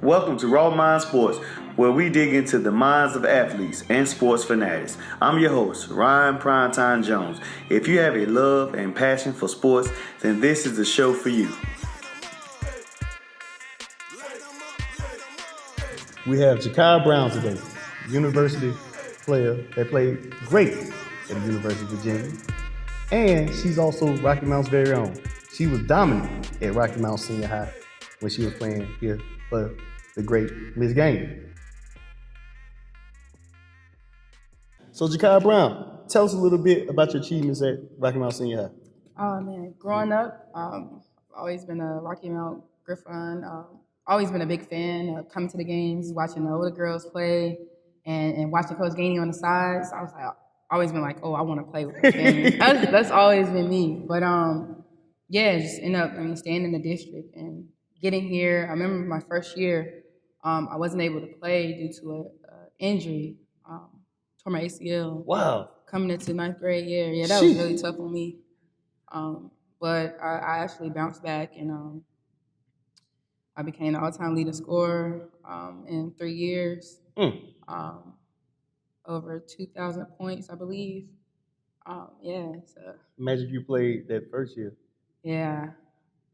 Welcome to Raw Mind Sports, where we dig into the minds of athletes and sports fanatics. I'm your host, Ryan Primetime Jones. If you have a love and passion for sports, then this is the show for you. We have Jakai Brown today, university player that played great at the University of Virginia. And she's also Rocky Mount's very own. She was dominant at Rocky Mount Senior High when she was playing here for the great Miss Gainey. So Jakai Brown, tell us a little bit about your achievements at Rocky Mount Senior High. Oh man, growing up, I've always been a Rocky Mount Griffon. Always been a big fan of coming to the games, watching the older girls play, and watching Coach Gainey on the sides. I was like, always been like, oh, I want to play with Coach Gainey. That's always been me. But yeah, just end up staying in the district and getting here. I remember my first year, I wasn't able to play due to an injury, tore my ACL. Wow. Coming into ninth grade year, yeah, that was really tough on me. But I actually bounced back and I became the all-time leading scorer in 3 years, over 2,000 points, I believe. Yeah. So. Imagine you played that first year. Yeah.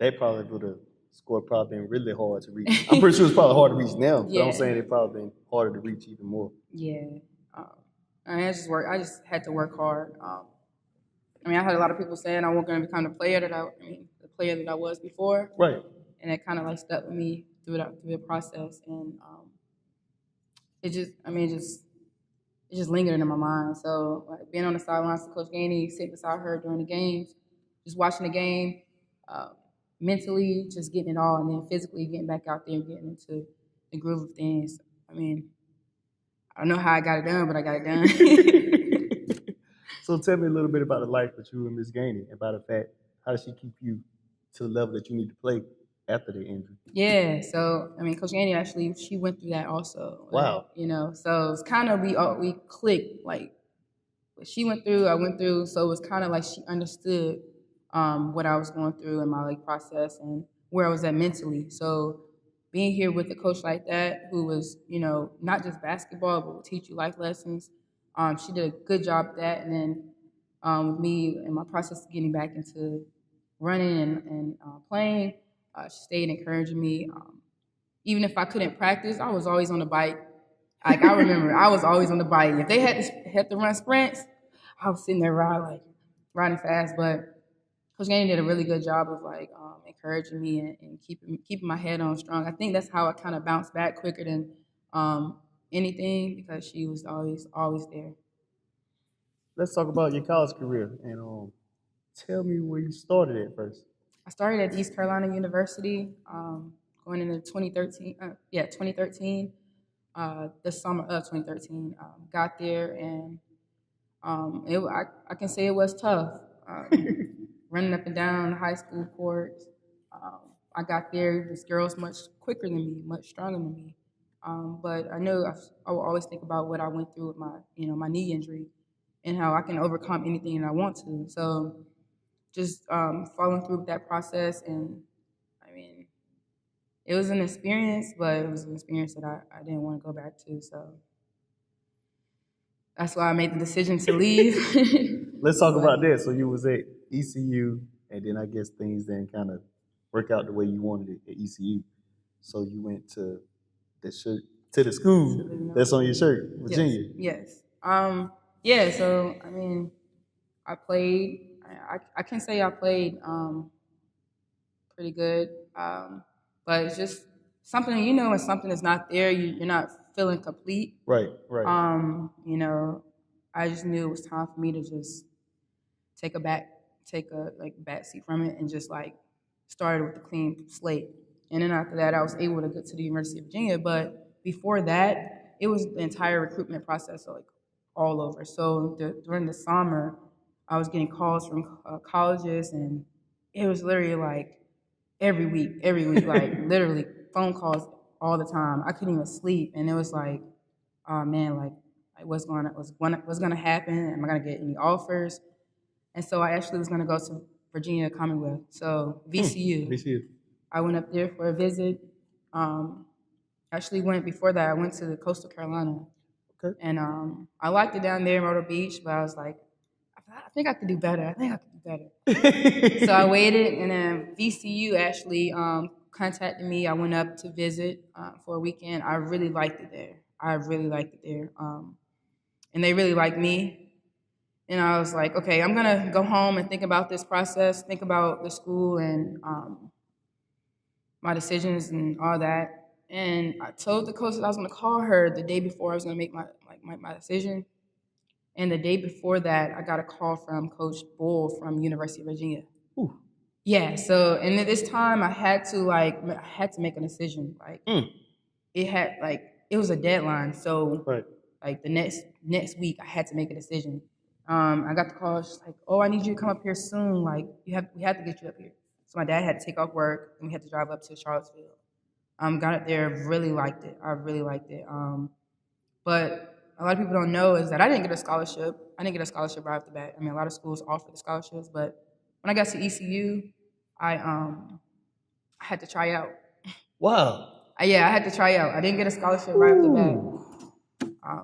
That probably would have scored probably been really hard to reach. I'm pretty sure it's probably hard to reach now, but I'm saying it probably been harder to reach even more. Yeah. I just had to work hard. I had a lot of people saying I wasn't going to become the player that I was before. Right. And it kind of like stuck with me through the process, and it just lingered in my mind. So like being on the sidelines with Coach Gainey, sitting beside her during the games, just watching the game, mentally just getting it all, and then physically getting back out there and getting into the groove of things. I don't know how I got it done, but I got it done. So tell me a little bit about the life with you and Miss Gainey, and about the fact, how does she keep you to the level that you need to play after the injury? Yeah, so Coach Gainey actually, she went through that also. Wow. So it's kind of we clicked, like what she went through, I went through. So it was kind of like she understood what I was going through in my process and where I was at mentally. So being here with a coach like that, who was not just basketball but would teach you life lessons, she did a good job at that. And then with me and my process of getting back into running and playing. She stayed encouraging me. Even if I couldn't practice, I was always on the bike. Like I remember, I was always on the bike. If they had to run sprints, I was sitting there riding fast. But Coach Gainey did a really good job of encouraging me and keeping my head on strong. I think that's how I kind of bounced back quicker than anything, because she was always there. Let's talk about your college career, and tell me where you started at first. I started at East Carolina University, going into 2013. 2013. The summer of 2013, got there, and I can say it was tough. Running up and down the high school courts. I got there. This girl's much quicker than me, much stronger than me. But I knew I would always think about what I went through with my knee injury, and how I can overcome anything that I want to. So just following through with that process, and it was an experience, but it was an experience that I didn't want to go back to. So that's why I made the decision to leave. Let's talk about that. So you was at ECU, and then I guess things didn't kind of work out the way you wanted it at ECU. So you went to the school that's on your shirt, Virginia. Yes. Yeah. So I played. I can say I played pretty good, but it's just something, when something is not there, you're not feeling complete. Right. I just knew it was time for me to just take a back seat from it and just started with a clean slate. And then after that, I was able to get to the University of Virginia. But before that, it was the entire recruitment process, all over. So during the summer, I was getting calls from colleges, and it was literally every week, literally phone calls all the time. I couldn't even sleep, and it was oh man, what's going to happen? Am I going to get any offers? And so I actually was going to go to Virginia Commonwealth, so VCU. VCU. I went up there for a visit. Actually, went before that. I went to Coastal Carolina, Okay. and I liked it down there in Myrtle Beach, but I was like, I think I could do better. I think I could do better. So I waited, and then VCU actually contacted me. I went up to visit for a weekend. I really liked it there. I really liked it there, and they really liked me. And I was like, okay, I'm gonna go home and think about this process, think about the school and my decisions and all that. And I told the coach that I was gonna call her the day before I was gonna make my decision. And the day before that, I got a call from Coach Bull from University of Virginia. Ooh. Yeah. So, and at this time, I had to make a decision. Like, it was a deadline. So, Right. like the next week, I had to make a decision. I got the call. She's like, "Oh, I need you to come up here soon. Like, we have to get you up here." So my dad had to take off work, and we had to drive up to Charlottesville. Got up there, really liked it. I really liked it. But a lot of people don't know is that I didn't get a scholarship. I didn't get a scholarship right off the bat. I mean, a lot of schools offer the scholarships, but when I got to ECU, I had to try out. Wow. I had to try out. I didn't get a scholarship right off the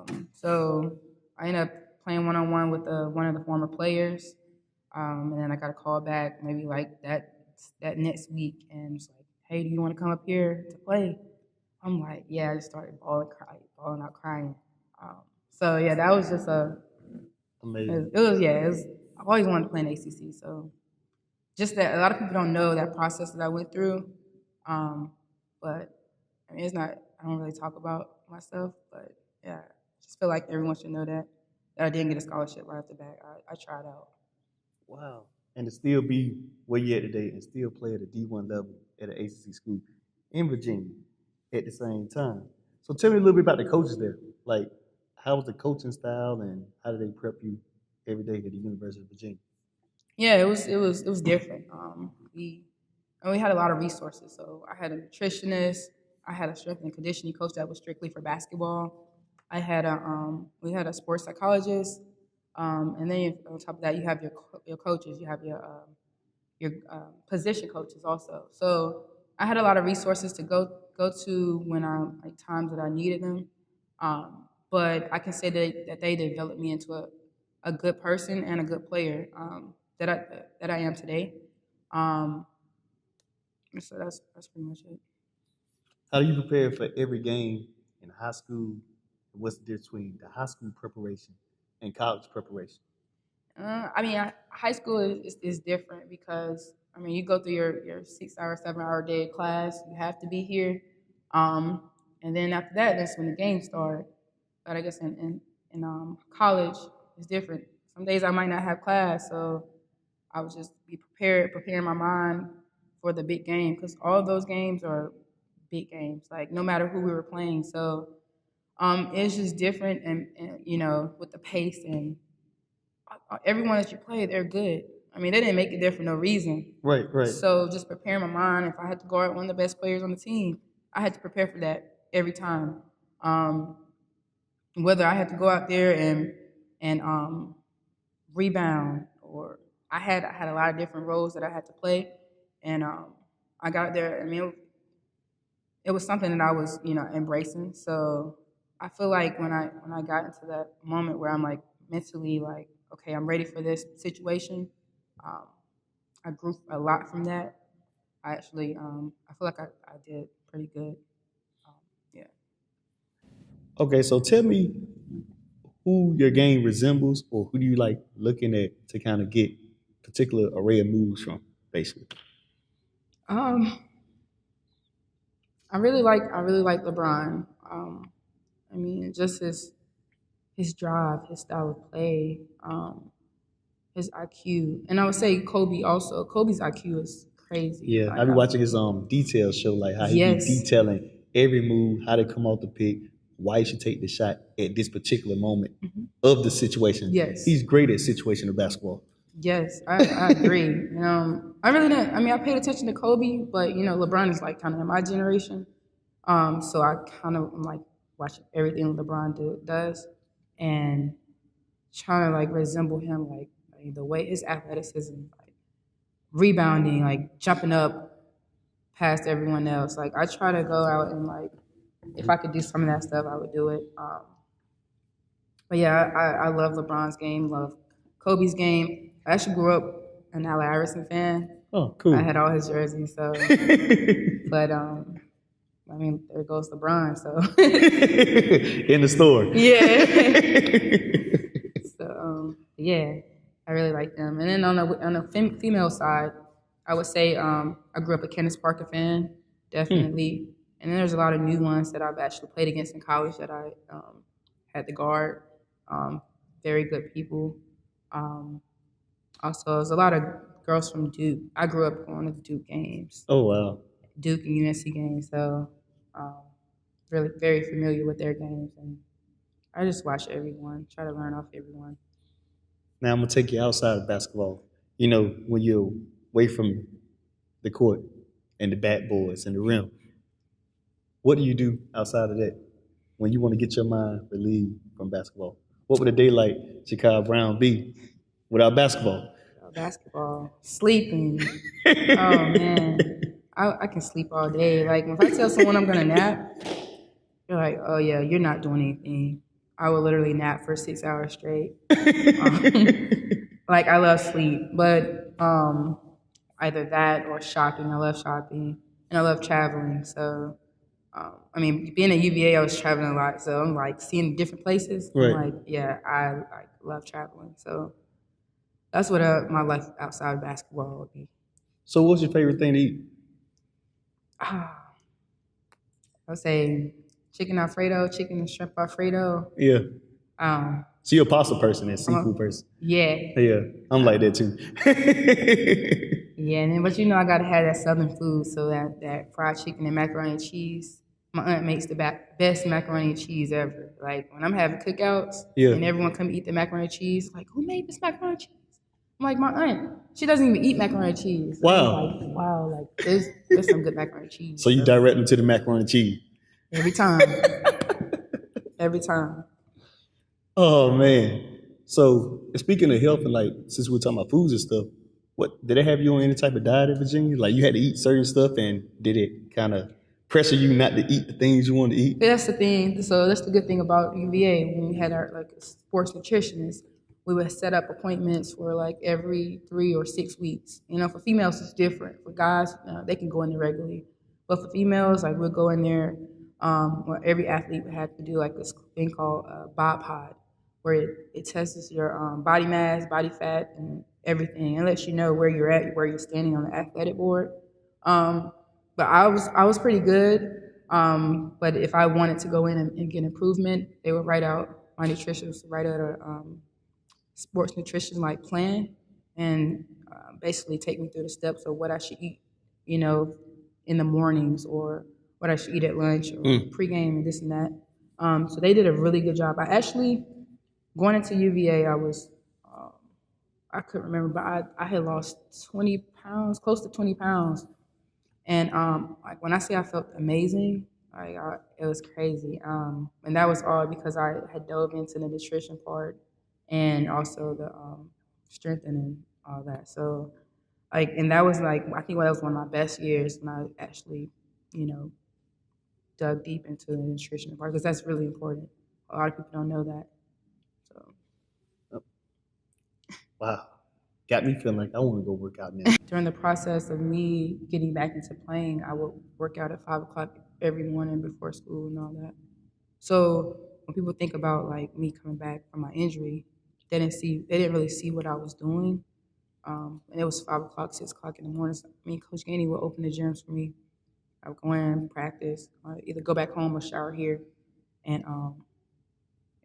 bat. So I ended up playing one-on-one with one of the former players, and then I got a call back maybe like that next week, and it's like, "Hey, do you want to come up here to play?" I'm like, yeah. I just started bawling out crying. So yeah, that was just Amazing. it was. I've always wanted to play in ACC, so just that a lot of people don't know that process that I went through. But I mean, it's not. I don't really talk about myself, but yeah, I just feel like everyone should know that I didn't get a scholarship right off the bat. I tried out. Wow. And to still be where you're at today and still play at a D1 level at an ACC school in Virginia at the same time. So tell me a little bit about the coaches there. Like, how was the coaching style and how did they prep you every day at the University of Virginia? Yeah, it was different. We had a lot of resources. So I had a nutritionist, I had a strength and conditioning coach that was strictly for basketball. We had a sports psychologist, and then on top of that, you have your coaches. You have your position coaches also. So I had a lot of resources to go to when times that I needed them. But I can say that they developed me into a good person and a good player that I am today. So that's pretty much it. How do you prepare for every game in high school? What's the difference between the high school preparation and college preparation? High school is different because you go through your 6 hour, 7 hour day of class. You have to be here, and then after that, that's when the games start. But I guess in college, it's different. Some days I might not have class, so I would just be preparing my mind for the big game because all of those games are big games. Like no matter who we were playing, so it's just different, and with the pace and everyone that you play, they're good. They didn't make it there for no reason. Right. So just preparing my mind. If I had to guard one of the best players on the team, I had to prepare for that every time. Whether I had to go out there and rebound, or I had a lot of different roles that I had to play, and I got there. It was something that I was embracing. So I feel like when I got into that moment where I'm like mentally like, okay, I'm ready for this situation. I grew a lot from that. I feel like I did pretty good. Yeah. Okay, so tell me who your game resembles or who do you like looking at to kind of get particular array of moves from, basically? I really like LeBron. Just his drive, his style of play, his IQ, and I would say Kobe also. Kobe's IQ is crazy. Yeah, Like, I be watching his detail show, like how he Yes. be detailing every move, how to come off the pick, why you should take the shot at this particular moment of the situation. Yes. He's great at situational basketball. Yes, I agree. I really didn't. I paid attention to Kobe, but LeBron is like kind of in my generation. So I kind of am like watching everything LeBron does, and trying to like resemble him, like the way his athleticism, like rebounding, like jumping up past everyone else. Like I try to go out and like if I could do some of that stuff, I would do it. But yeah, I love LeBron's game, love Kobe's game. I actually grew up an Allen Iverson fan. Oh, cool. I had all his jerseys, so. But I mean, there goes LeBron. So. In the store. Yeah. So yeah, I really like them. And then on the female side, I would say I grew up a Candace Parker fan, definitely. And then there's a lot of new ones that I've actually played against in college that I had to guard. Very good people. Also, there's a lot of girls from Duke. I grew up going to the Duke games. Oh, wow. Duke and UNC games, so really very familiar with their games. And I just watch everyone, try to learn off everyone. Now I'm going to take you outside of basketball. You know, when you're away from the court and the backboards and the rim, what do you do outside of that when you want to get your mind relieved from basketball? What would a day like Chicago Brown be without basketball? Without basketball, sleeping. Oh, man. I can sleep all day. Like, if I tell someone I'm going to nap, they're like, oh, yeah, you're not doing anything. I will literally nap for 6 hours straight. Like, I love sleep, but either that or shopping. I love shopping, and I love traveling. So, I mean, being at UVA, I was traveling a lot. So I'm like seeing different places. Right. I'm like, yeah, I love traveling. So that's what my life outside of basketball would be. So what's your favorite thing to eat? I would say chicken Alfredo, chicken and shrimp Alfredo. Yeah. Um, So you're a pasta person and seafood person. yeah. Yeah, I'm like that too. Yeah, and then, but you know I gotta have that southern food, so that fried chicken and macaroni and cheese. My aunt makes the best macaroni and cheese ever. Like when I'm having cookouts Yeah. and everyone come eat the macaroni and cheese, like who made this macaroni and cheese? I'm like, my aunt. She doesn't even eat macaroni and cheese. Wow. I'm like, wow, like there's some good macaroni and cheese. So you direct them to the macaroni and cheese. Every time. Every time. Oh man. So speaking of health and like since we're talking about foods and stuff, what did they have you on any type of diet in Virginia? Like you had to eat certain stuff, and did it kind of pressure you not to eat the things you wanted to eat? That's the thing. So that's the good thing about UVA. When we had our like sports nutritionists, we would set up appointments for like every 3 or 6 weeks. You know, for females it's different. For guys, they can go in there regularly, but for females, like we'll go in there. Where every athlete would have to do like this thing called Bod Pod, where it tests your body mass, body fat, and everything, and lets you know where you're at, where you're standing on the athletic board. But I was pretty good. But if I wanted to go in and get improvement, they would write out my nutritionist would write out a sports nutrition like plan, and basically take me through the steps of what I should eat, you know, in the mornings, or what I should eat at lunch, or pregame, and this and that. So they did a really good job. I actually, going into UVA, I was, I couldn't remember, but I had lost 20 pounds, close to 20 pounds. And like when I say I felt amazing, it was crazy. And that was all because I had dove into the nutrition part and also the strengthening, all that. So like, and that was like, I think that was one of my best years when I actually, you know, dug deep into the nutrition part, because that's really important. A lot of people don't know that. So Wow. Got me feeling like I want to go work out now. during the process of me getting back into playing, I would work out at 5 o'clock every morning before school and all that. So when people think about like me coming back from my injury, they didn't really see what I was doing. And it was 5 o'clock, 6 o'clock in the morning. So, Coach Gainey would open the gyms for me. I would go in, practice, either go back home or shower here. And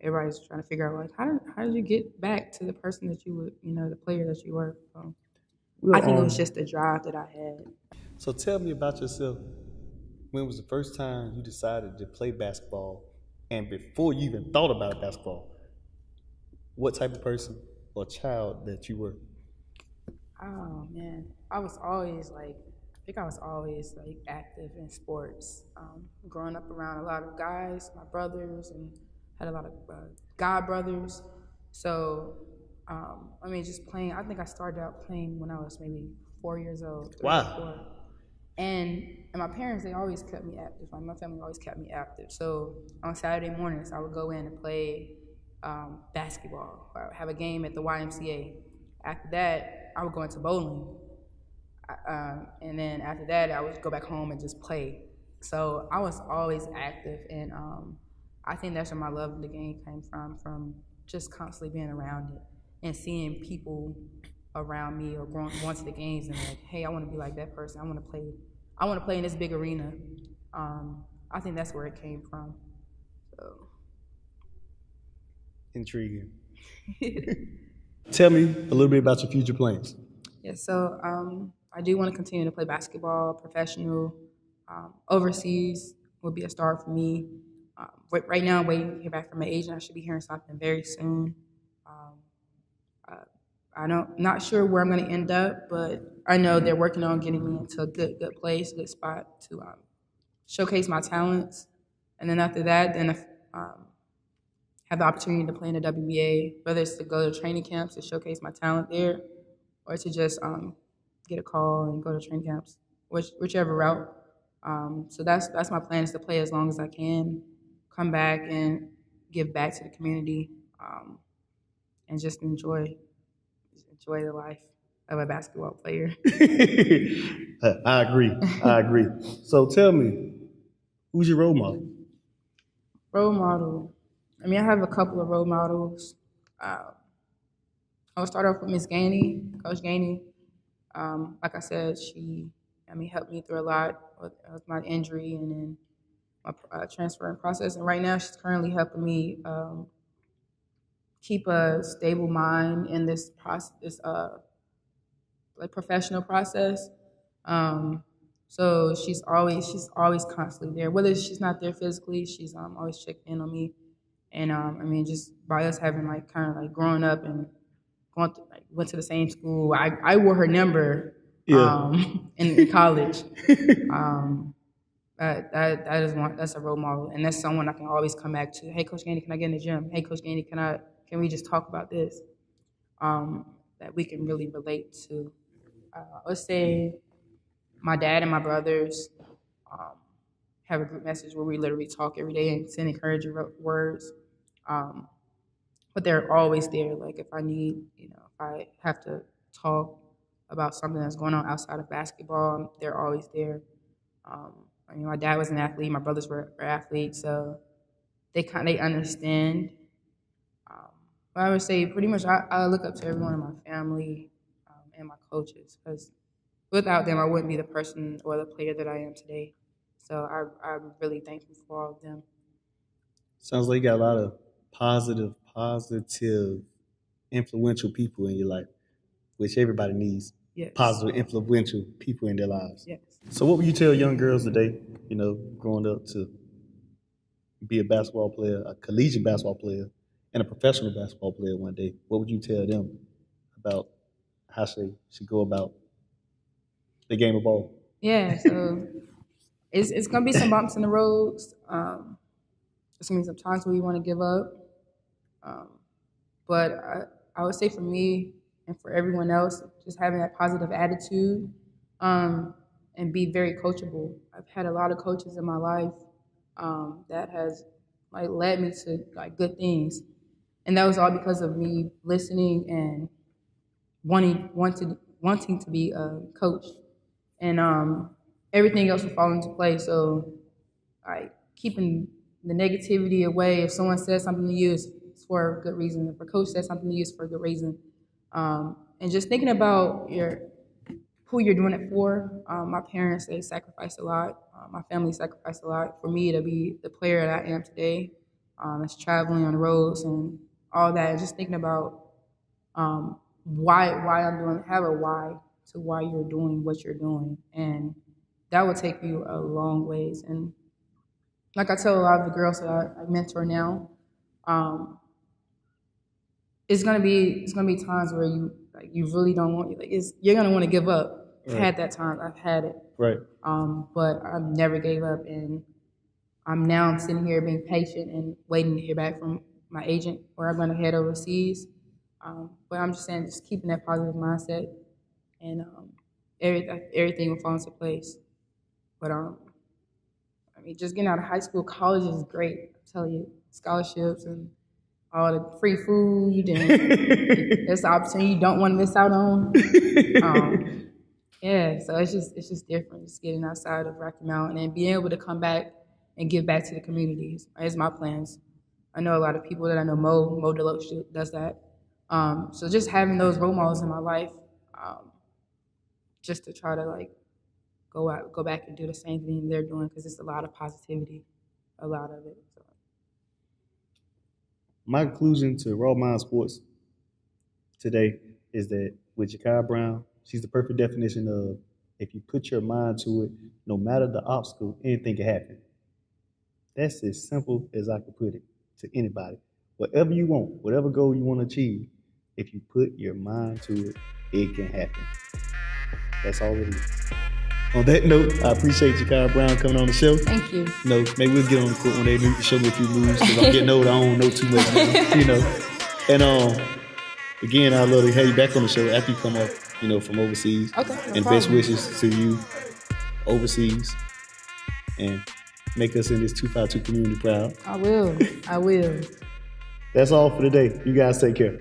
everybody's trying to figure out, like, how did you get back to the person that you were, you know, the player that you were? So I think it was just the drive that I had. So tell me about yourself. When was the first time you decided to play basketball? And before you even thought about basketball, what type of person or child that you were? Oh, man. I was always active in sports. Growing up around a lot of guys, my brothers, and had a lot of god brothers. So, just playing. I think I started out playing when I was maybe 4 years old. 3 or Wow. 4. And my parents, they always kept me active. Like my family always kept me active. So on Saturday mornings, I would go in and play basketball. I would have a game at the YMCA. After that, I would go into bowling. And then after that, I would go back home and just play. So I was always active, and I think that's where my love of the game came from just constantly being around it and seeing people around me or going to the games and like, hey, I want to be like that person. I want to play in this big arena. I think that's where it came from. So. Intriguing. Tell me a little bit about your future plans. Yeah, so I do want to continue to play basketball, professional. Overseas would be a start for me. Right now, I'm waiting to hear back from my agent. I should be hearing something very soon. Not sure where I'm going to end up, but I know they're working on getting me into a good place, good spot to showcase my talents. And then after that, have the opportunity to play in the WBA, whether it's to go to training camps to showcase my talent there, or to just get a call and go to training camps, whichever route. So that's my plan, is to play as long as I can, come back and give back to the community, and just enjoy the life of a basketball player. I agree. So tell me, who's your role model? Role model. I mean, I have a couple of role models. I'll start off with Miss Gainey, Coach Gainey. Like I said, she helped me through a lot with my injury and then my transferring process. And right now, she's currently helping me keep a stable mind in this process, like professional process. So she's always constantly there. Whether she's not there physically, she's always checking in on me. And just by us having like kind of like growing up and went to the same school, I wore her number in college. That's a role model, and that's someone I can always come back to. Hey, Coach Gainey, can I get in the gym? Hey, Coach Gainey, can we just talk about this? That we can really relate to. Let's say my dad and my brothers have a group message where we literally talk every day and send encouraging words. But they're always there. Like if I have to talk about something that's going on outside of basketball, they're always there. My dad was an athlete, my brothers were athletes, so they understand. But I would say pretty much I look up to everyone in my family and my coaches, because without them I wouldn't be the person or the player that I am today. So I'm really thankful for all of them. Sounds like you got a lot of positive, influential people in your life, which everybody needs. Yes. Positive, influential people in their lives. Yes. So what would you tell young girls today, growing up to be a basketball player, a collegiate basketball player, and a professional basketball player one day? What would you tell them about how they should go about the game of ball? Yeah, so it's going to be some bumps in the roads. It's going to be some times where you want to give up. But I would say for me and for everyone else, just having that positive attitude and be very coachable. I've had a lot of coaches in my life that has led me to good things. And that was all because of me listening and wanting to be a coach. And everything else would fall into place. So keeping the negativity away. If someone says something to you, it's for a good reason. If a coach says something to you, it's for a good reason. And just thinking about who you're doing it for. My parents, they sacrificed a lot. My family sacrificed a lot for me to be the player that I am today. It's traveling on the roads and all that. Just thinking about why I'm doing it. Have a why to why you're doing what you're doing. And that will take you a long ways. And like I tell a lot of the girls that I mentor now, it's gonna be times where you really don't want you're gonna want to give up. I've had that time. I've had it. Right. But I've never gave up, and I'm sitting here being patient and waiting to hear back from my agent where I'm gonna head overseas. But I'm just saying, just keeping that positive mindset, and everything will fall into place. But I mean, just getting out of high school, college is great. I tell you, scholarships and all the free food, and that's the opportunity you don't want to miss out on. Yeah, so it's just different, just getting outside of Rocky Mount and then being able to come back and give back to the communities. Is my plans. I know a lot of people that I know. Mo Deloach does that. So just having those role models in my life, just to try to like go back and do the same thing they're doing, because it's a lot of positivity, a lot of it. So. My conclusion to Raw Mind Sports today is that with Jakai Brown, she's the perfect definition of if you put your mind to it, no matter the obstacle, anything can happen. That's as simple as I could put it to anybody. Whatever you want, whatever goal you want to achieve, if you put your mind to it, it can happen. That's all it is. On that note, I appreciate Jakai Brown coming on the show. Thank you. Maybe we'll get on the court one day and show me a few moves, because I'm getting older, I don't know too much now, And again, I'd love to have you back on the show after you come up, from overseas. Okay. And best wishes to you overseas, and make us in this 252 community proud. I will. That's all for today. You guys take care.